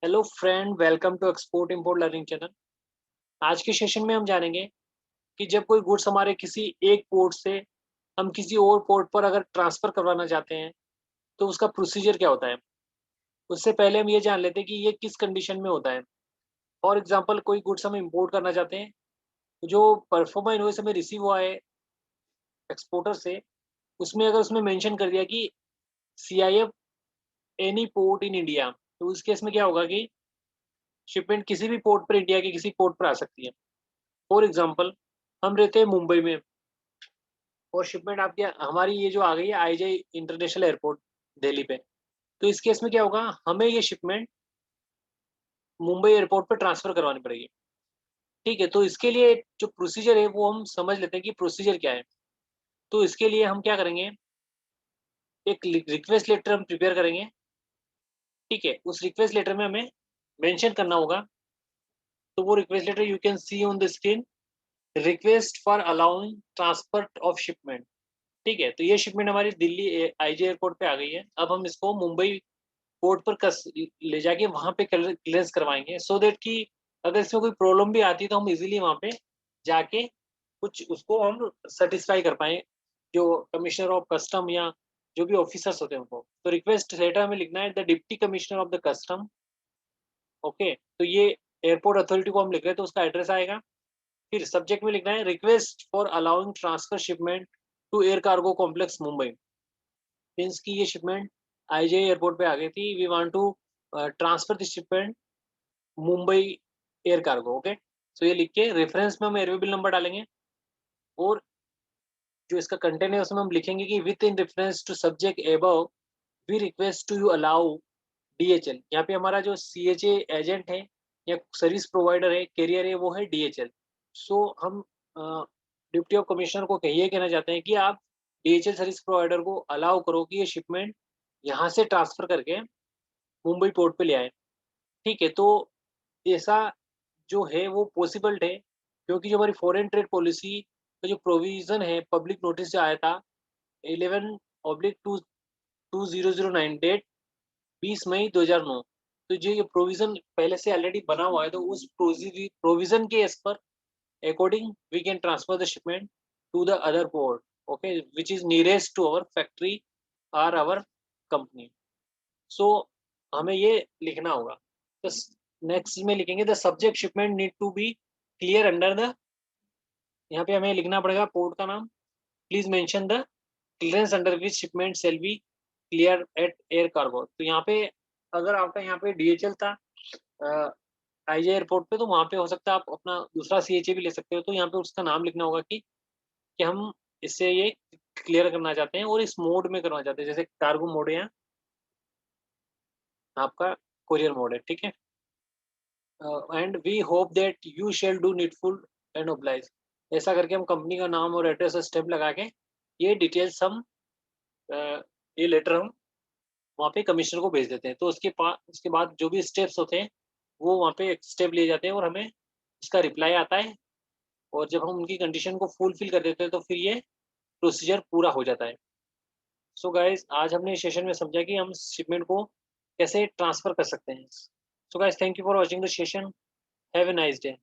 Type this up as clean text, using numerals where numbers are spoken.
Hello friend, welcome to export import learning channel. आज के session में हम जानेंगे कि जब कोई गुड्स हमारे किसी एक पोर्ट से हम किसी और पोर्ट पर अगर ट्रांसफर करवाना चाहते हैं तो उसका प्रोसीजर क्या होता है। उससे पहले हम ये जान लेते हैं कि ये किस कंडीशन में होता है। फॉर एग्जांपल, कोई गुड्स हम इंपोर्ट करना चाहते हैं, जो परफॉर्मा इनवॉइस हमें रिसीव हुआ है एक्सपोर्टर से, उसमें अगर उसमें मेंशन कर दिया कि CIF any port in India, तो उस केस में क्या होगा कि शिपमेंट किसी भी पोर्ट पर, इंडिया के किसी पोर्ट पर आ सकती है। फॉर एग्जांपल, हम रहते हैं मुंबई में और शिपमेंट आपके हमारी ये जो आ गई है IJ इंटरनेशनल एयरपोर्ट दिल्ली पे, तो इस केस में क्या होगा, हमें ये शिपमेंट मुंबई एयरपोर्ट पे ट्रांसफर करवानी पड़ेगी। ठीक है, तो इसके लिए जो प्रोसीजर है वो हम समझ लेते हैं कि प्रोसीजर क्या है। तो इसके लिए हम क्या करेंगे, एक रिक्वेस्ट लेटर हम प्रिपेयर करेंगे। ठीक है, उस रिक्वेस्ट लेटर में हमें मेंशन करना होगा। तो वो request letter you can see on the screen, request for allowing transfer of shipment. ठीक है, तो ये शिपमेंट हमारी दिल्ली IJ एयरपोर्ट पे आ गई है। अब हम इसको मुंबई पोर्ट पर ले जाके वहाँ पे क्लियरेंस करवाएंगे, सो दैट कि अगर इसमें कोई प्रॉब्लम भी आती है तो हम इजीली वहाँ पे जाके कुछ उसको हम सेटिस्फाई कर पाए, जो कमिश्नर ऑफ कस्टम या जो भी ऑफिसर्स होते हैं उनको। तो रिक्वेस्ट लेटर हमें लिखना है the deputy commissioner of the custom. Okay, तो ये एयरपोर्ट अथॉरिटी को हम लिख रहे हैं तो उसका एड्रेस आएगा। फिर सब्जेक्ट में लिखना है request for allowing transfer shipment to air cargo complex Mumbai. Means की ये शिपमेंट IJ एयरपोर्ट पे आ गई थी, we want to transfer the shipment Mumbai air cargo. Okay, so ये लिख के रेफरेंस में हम एयरवे बिल नंबर डालेंगे और जो इसका कंटेंट है उसमें हम लिखेंगे कि with in reference to subject above we request to you allow DHL। यहाँ पे हमारा जो CHA एजेंट है या सर्विस प्रोवाइडर है, कैरियर है, वो है DHL। सो हम डिप्टी ऑफ कमिश्नर को ये कहना चाहते हैं कि आप DHL सर्विस प्रोवाइडर को अलाउ करो कि ये शिपमेंट यहाँ से ट्रांसफर करके मुंबई पोर्ट पे ले आए। ठीक है, तो ऐसा जो है वो पॉसिबल है, क्योंकि जो हमारी फॉरेन ट्रेड पॉलिसी का जो प्रोविजन है, पब्लिक नोटिस जो आया था 11/2/2009, डेट 20 मई 2009। तो जो ये प्रोविजन पहले से ऑलरेडी बना हुआ है, तो उस प्रोविजन के as per according we can transfer the shipment to the other port, okay, which is nearest to our factory और अवर कंपनी। सो हमें ये लिखना होगा। तो नेक्स्ट में लिखेंगे the subject shipment need to be clear under the, यहाँ पे हमें लिखना पड़ेगा पोर्ट का नाम। Please mention the clearance under which shipment shall be clear at air cargo. तो यहाँ पे अगर आपका यहाँ पे DHL था IJ एयरपोर्ट पे, तो वहाँ पे हो सकता है आप अपना दूसरा CHA भी ले सकते हो। तो यहाँ पे उसका नाम लिखना होगा कि हम इससे ये क्लियर करना चाहते हैं और इस मोड में करना चाहते हैं, जैसे कार्गो मोड है या आपका कोरियर मोड है। ठीक है, and we hope that you shall do needful and oblige. ऐसा करके हम कंपनी का नाम और एड्रेस और स्टेप लगा के ये डिटेल्स हम ये लेटर हम वहाँ पे कमिश्नर को भेज देते हैं। तो उसके बाद जो भी स्टेप्स होते हैं वो वहाँ पे स्टेप लिए जाते हैं और हमें इसका रिप्लाई आता है। और जब हम उनकी कंडीशन को फुलफिल कर देते हैं तो फिर ये प्रोसीजर पूरा हो जाता है। सो गाइज, आज हमने इस सेशन में समझा कि हम शिपमेंट को कैसे ट्रांसफर कर सकते हैं। So guys, thank you for watching the session. Have a nice day.